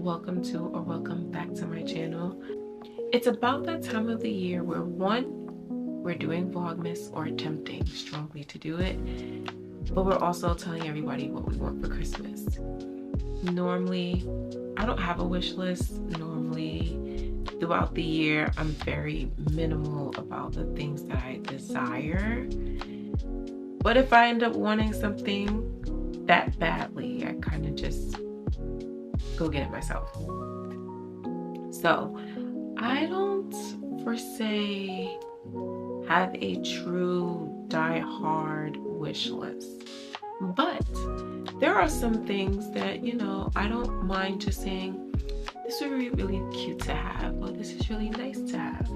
welcome to or welcome back to my channel. It's about that time of the year where we're doing Vlogmas or attempting strongly to do it, but we're also telling everybody what we want for Christmas. Normally, I don't have a wish list. Normally, throughout the year, I'm very minimal about the things that I desire. But if I end up wanting something that badly, I kind of just go get it myself. So I don't per se have a true die-hard wish list, but there are some things that, you know, I don't mind just saying this would be really cute to have, or this is really nice to have.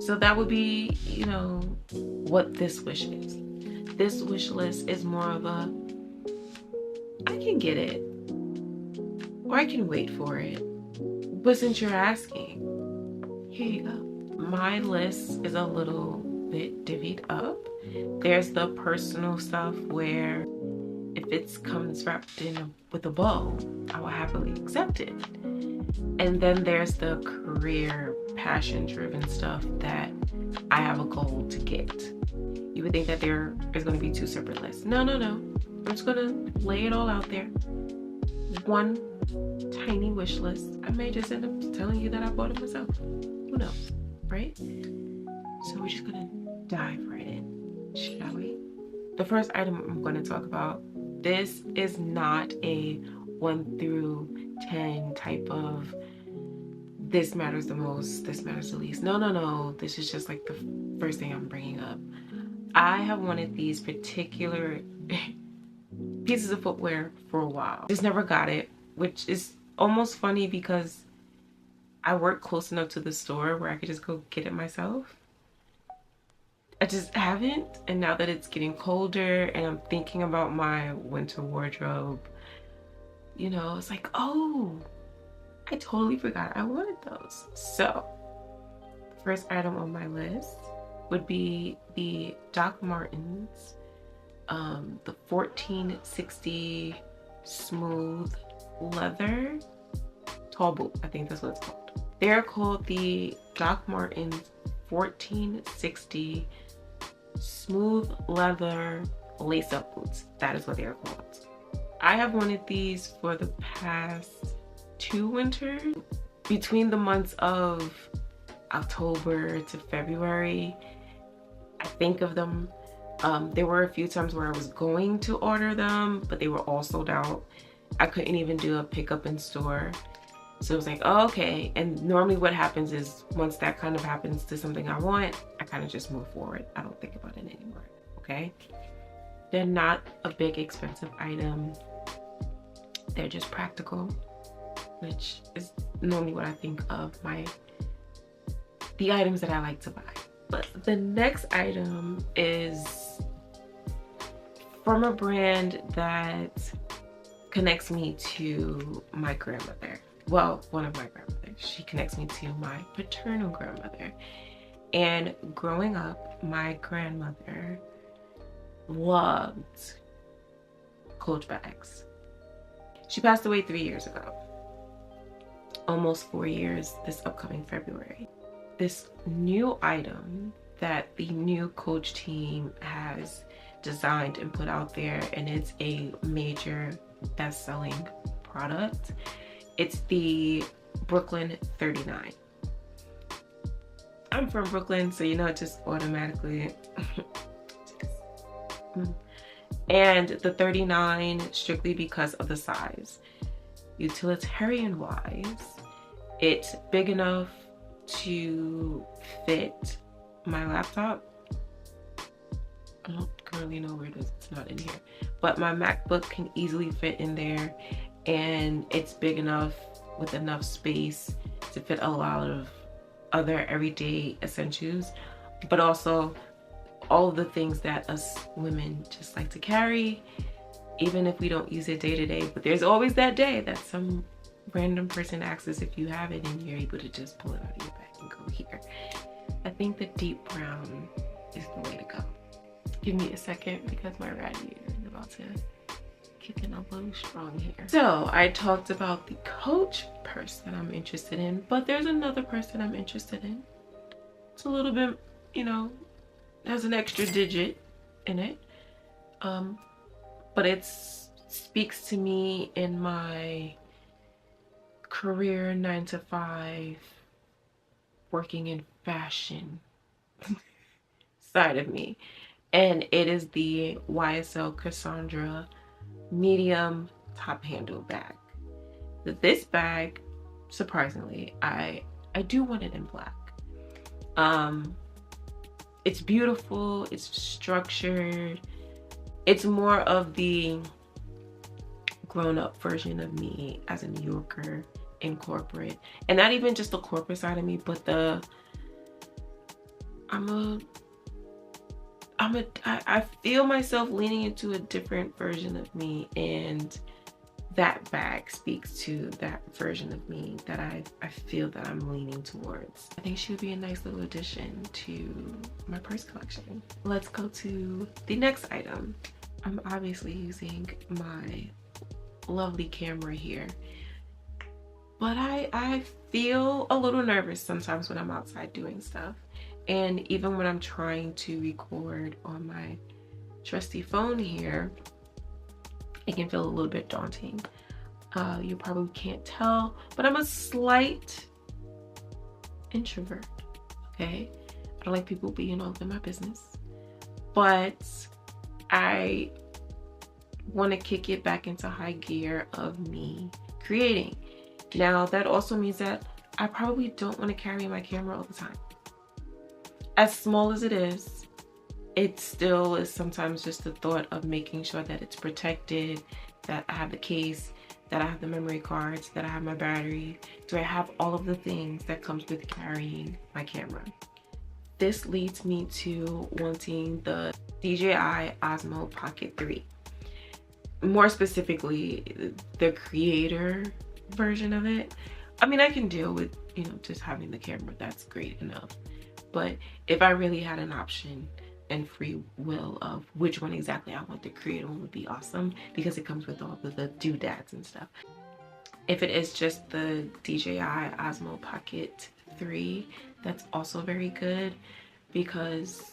So that would be, you know, what this wish is. This wish list is more of a I can get it, or I can wait for it. But since you're asking, here you go. My list is a little bit divvied up. There's the personal stuff where if it comes wrapped in with a bow, I will happily accept it. And then there's the career, passion-driven stuff that I have a goal to get. You would think that there is going to be two separate lists. No. I'm just going to lay it all out there. One tiny wish list. I may just end up telling you that I bought it myself. Who knows, right? So we're just gonna dive right in, shall we? The first item I'm going to talk about, this is not a 1 through 10 type of this matters the most, this matters the least. No. This is just like the first thing I'm bringing up. I have wanted these particular pieces of footwear for a while. Just never got it, which is almost funny because I work close enough to the store where I could just go get it myself. I just haven't, and now that it's getting colder and I'm thinking about my winter wardrobe, you know, it's like, oh, I totally forgot I wanted those. So, the first item on my list would be the Doc Martens, the 1460 smooth leather tall boot. I think that's what it's called. They're called the Doc Martens 1460 smooth leather lace-up boots. That is what they are called. I have wanted these for the past 2 winters. Between the months of October to February, I think of them. There were a few times where I was going to order them, but they were all sold out. I couldn't even do a pickup in store. So it was like, oh, okay. And normally what happens is once that kind of happens to something I want, I kind of just move forward. I don't think about it anymore, okay? They're not a big expensive item. They're just practical, which is normally what I think of the items that I like to buy. But the next item is from a brand that connects me to my grandmother. Well, one of my grandmothers. She connects me to my paternal grandmother. And growing up, my grandmother loved Coach bags. She passed away 3 years ago. Almost 4 years this upcoming February. This new item that the new Coach team has designed and put out there, and it's a major best-selling product. It's the Brooklyn 39. I'm from Brooklyn, so you know it just automatically and the 39 strictly because of the size. Utilitarian wise, it's big enough to fit my laptop. I don't currently know where it is, it's not in here, but my MacBook can easily fit in there, and it's big enough with enough space to fit a lot of other everyday essentials, but also all of the things that us women just like to carry, even if we don't use it day to day. But there's always that day that some random person asks us if you have it and you're able to just pull it out of your bag and go here. I think the deep brown is the way to go. Give me a second because my radiator is about to kicking a little strong here. So I talked about the Coach purse that I'm interested in, but there's another purse that I'm interested in. It's a little bit, you know, has an extra digit in it. But it speaks to me in my career 9-to-5, working in fashion side of me. And it is the YSL Cassandra medium top handle bag. This bag, surprisingly, I do want it in black. It's beautiful, it's structured. It's more of the grown-up version of me as a New Yorker in corporate. And not even just the corporate side of me, but I feel myself leaning into a different version of me, and that bag speaks to that version of me that I feel that I'm leaning towards. I think she would be a nice little addition to my purse collection. Let's go to the next item. I'm obviously using my lovely camera here, but I feel a little nervous sometimes when I'm outside doing stuff. And even when I'm trying to record on my trusty phone here, it can feel a little bit daunting. You probably can't tell, but I'm a slight introvert, okay? I don't like people being all in my business, but I want to kick it back into high gear of me creating. Now, that also means that I probably don't want to carry my camera all the time. As small as it is, it still is sometimes just the thought of making sure that it's protected, that I have the case, that I have the memory cards, that I have my battery. Do I have all of the things that comes with carrying my camera? This leads me to wanting the DJI Osmo Pocket 3. More specifically, the creator version of it. I mean, I can deal with, you know, just having the camera. That's great enough. But if I really had an option and free will of which one exactly I want, the creator one would be awesome, because it comes with all of the doodads and stuff. If it is just the DJI Osmo Pocket 3, that's also very good, because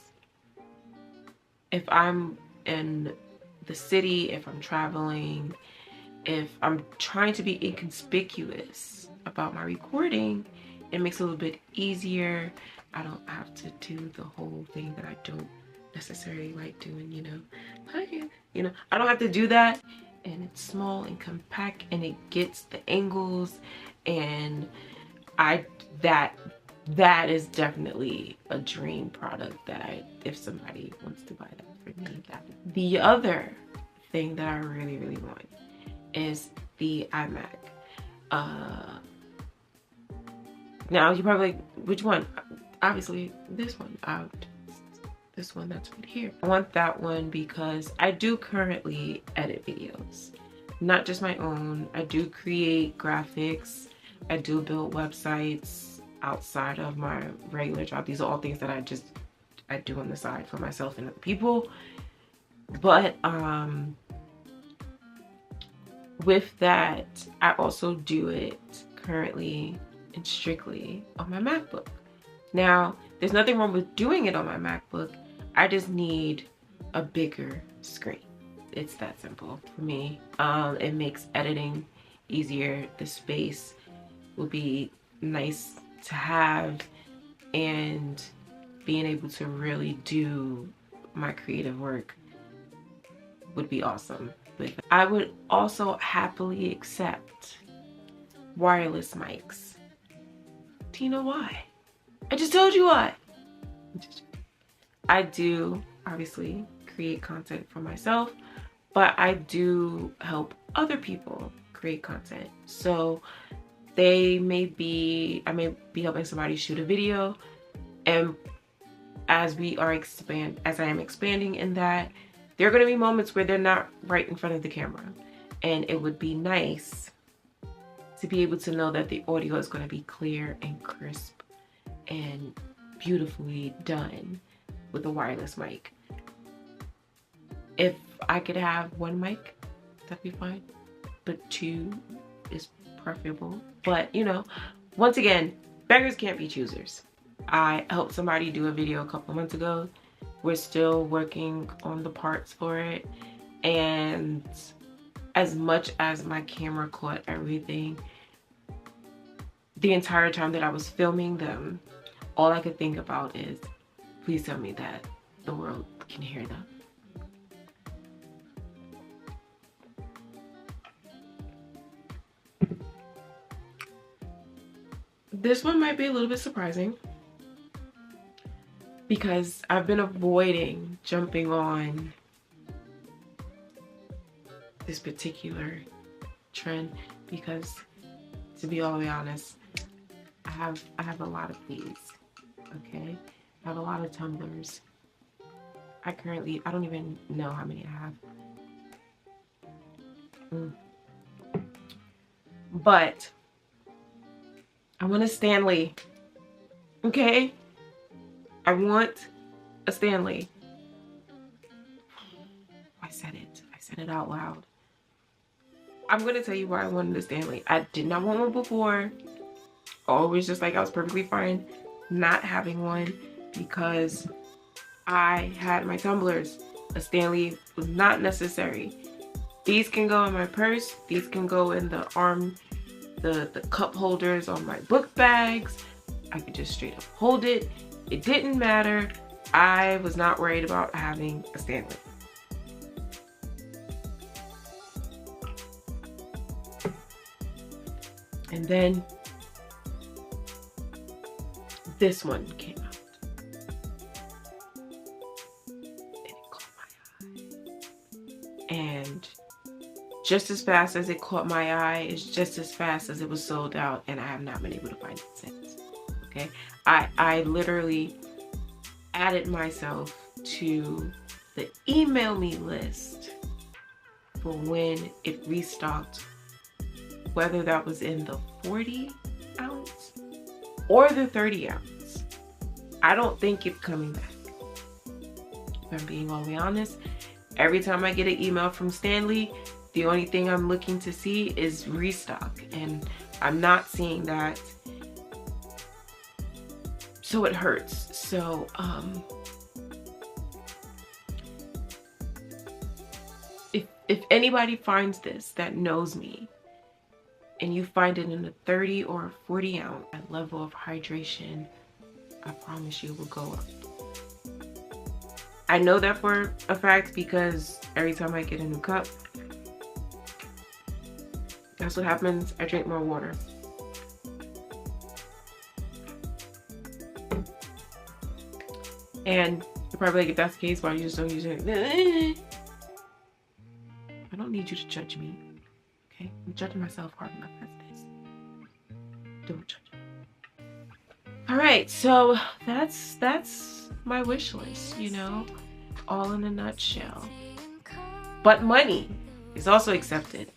if I'm in the city, if I'm traveling, if I'm trying to be inconspicuous about my recording, it makes it a little bit easier. I don't have to do the whole thing that I don't necessarily like doing, you know. I don't have to do that, and it's small and compact, and it gets the angles, and that is definitely a dream product that if somebody wants to buy that for me. The other thing that I really want is the iMac. Now you're probably like, which one? Obviously this one. This one that's right here. I want that one because I do currently edit videos, not just my own. I do create graphics. I do build websites outside of my regular job. These are all things that I do on the side for myself and other people. But with that, I also do it currently and strictly on my MacBook. Now, there's nothing wrong with doing it on my MacBook. I just need a bigger screen. It's that simple for me. It makes editing easier. The space will be nice to have, and being able to really do my creative work would be awesome. But I would also happily accept wireless mics. Do you know why? I just told you why. I do obviously create content for myself, but I do help other people create content. So I may be helping somebody shoot a video, and as I am expanding in that, there are going to be moments where they're not right in front of the camera, and it would be nice to be able to know that the audio is going to be clear and crisp and beautifully done with a wireless mic. If I could have one mic, that'd be fine. But 2 is preferable. But you know, once again, beggars can't be choosers. I helped somebody do a video a couple months ago. We're still working on the parts for it, and as much as my camera caught everything, the entire time that I was filming them, all I could think about is, please tell me that the world can hear them. This one might be a little bit surprising because I've been avoiding jumping on this particular trend because, to be all the way honest, I have a lot of these. Okay, I have a lot of tumblers. I don't even know how many I have. But I want a Stanley. Okay, I want a Stanley. I said it out loud. I'm gonna tell you why I wanted a Stanley. I did not want one before. Always just like I was perfectly fine not having one because I had my tumblers. A Stanley was not necessary. These can go in my purse. These can go in the arm, the cup holders on my book bags. I could just straight up hold it. It didn't matter. I was not worried about having a Stanley. And then this one came out. And it caught my eye. And just as fast as it caught my eye is just as fast as it was sold out, and I have not been able to find it since. Okay, I literally added myself to the email me list for when it restocked, whether that was in the 40 ounce or the 30 ounce. I don't think it's coming back. If I'm being all the way honest, every time I get an email from Stanley, the only thing I'm looking to see is restock, and I'm not seeing that. So it hurts. So if anybody finds this that knows me, and you find it in a 30 or a 40 ounce, that level of hydration, I promise you, will go up. I know that for a fact because every time I get a new cup, that's what happens. I drink more water. And you're probably like, if that's the case, why you just don't use it? I don't need you to judge me. Okay? I'm judging myself hard enough as it is. Don't judge me. Alright, so that's my wish list, you know, all in a nutshell. But money is also accepted.